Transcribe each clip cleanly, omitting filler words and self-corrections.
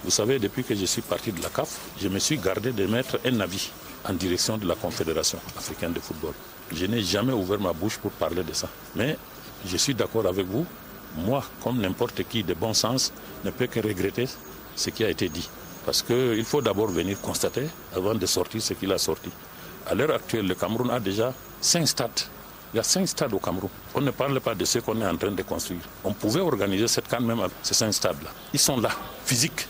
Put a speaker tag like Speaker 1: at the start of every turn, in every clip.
Speaker 1: Vous savez, depuis que je suis parti de la CAF, je me suis gardé de mettre un avis en direction de la Confédération africaine de football. Je n'ai jamais ouvert ma bouche pour parler de ça. Mais je suis d'accord avec vous. Moi, comme n'importe qui de bon sens, ne peut que regretter ce qui a été dit. Parce qu'il faut d'abord venir constater avant de sortir ce qu'il a sorti. À l'heure actuelle, le Cameroun a déjà 5 stades. Il y a 5 stades au Cameroun. On ne parle pas de ce qu'on est en train de construire. On pouvait organiser cette CAN même avec ces 5 stades-là. Ils sont là, physiques.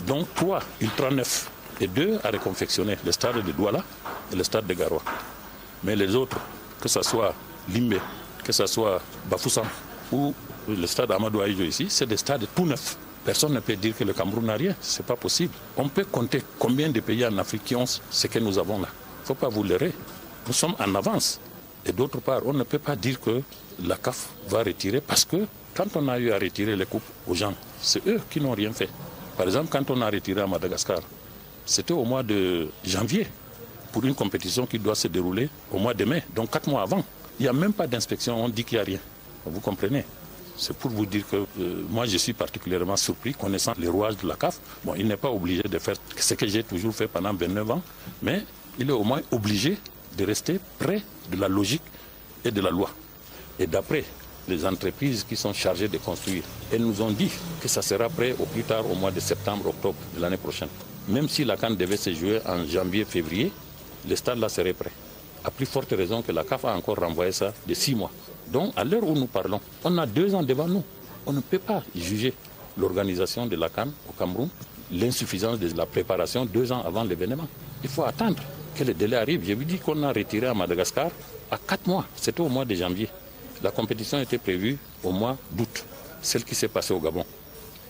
Speaker 1: Donc 3 ultra neufs et 2 à reconfectionner. Le stade de Douala et le stade de Garoua. Mais les autres, que ce soit Limbe, que ce soit Bafoussam ou le stade Amadou Ahidjo ici, c'est des stades tout neufs. Personne ne peut dire que le Cameroun n'a rien. Ce n'est pas possible. On peut compter combien de pays en Afrique qui ont ce que nous avons là. Il ne faut pas vous leurrer. Nous sommes en avance. Et d'autre part, on ne peut pas dire que la CAF va retirer parce que quand on a eu à retirer les coupes aux gens, c'est eux qui n'ont rien fait. Par exemple, quand on a retiré à Madagascar, c'était au mois de janvier pour une compétition qui doit se dérouler au mois de mai, donc 4 mois avant. Il n'y a même pas d'inspection, on dit qu'il n'y a rien. Vous comprenez? C'est pour vous dire que moi je suis particulièrement surpris connaissant les rouages de la CAF. Bon, il n'est pas obligé de faire ce que j'ai toujours fait pendant 29 ans, mais il est au moins obligé de rester près de la logique et de la loi. Et d'après les entreprises qui sont chargées de construire, elles nous ont dit que ça sera prêt au plus tard au mois de septembre, octobre de l'année prochaine. Même si la CAN devait se jouer en janvier, février, le stade là serait prêt. À plus forte raison que la CAF a encore renvoyé ça de 6 mois. Donc à l'heure où nous parlons, on a 2 ans devant nous. On ne peut pas juger l'organisation de la CAN au Cameroun, l'insuffisance de la préparation 2 ans avant l'événement. Il faut attendre que le délai arrive. Je vous dis qu'on a retiré à Madagascar à 4 mois. C'était au mois de janvier. La compétition était prévue au mois d'août, celle qui s'est passée au Gabon.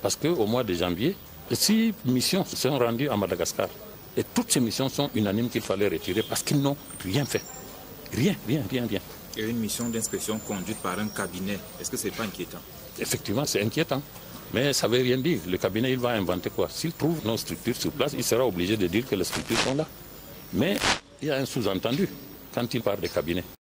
Speaker 1: Parce qu'au mois de janvier, 6 missions se sont rendues à Madagascar. Et toutes ces missions sont unanimes qu'il fallait retirer parce qu'ils n'ont rien fait. Rien.
Speaker 2: Et une mission d'inspection conduite par un cabinet, est-ce que ce n'est pas inquiétant?
Speaker 1: Effectivement, c'est inquiétant. Mais ça ne veut rien dire. Le cabinet, il va inventer quoi? S'il trouve nos structures sur place, il sera obligé de dire que les structures sont là. Mais il y a un sous-entendu quand il parle de cabinet.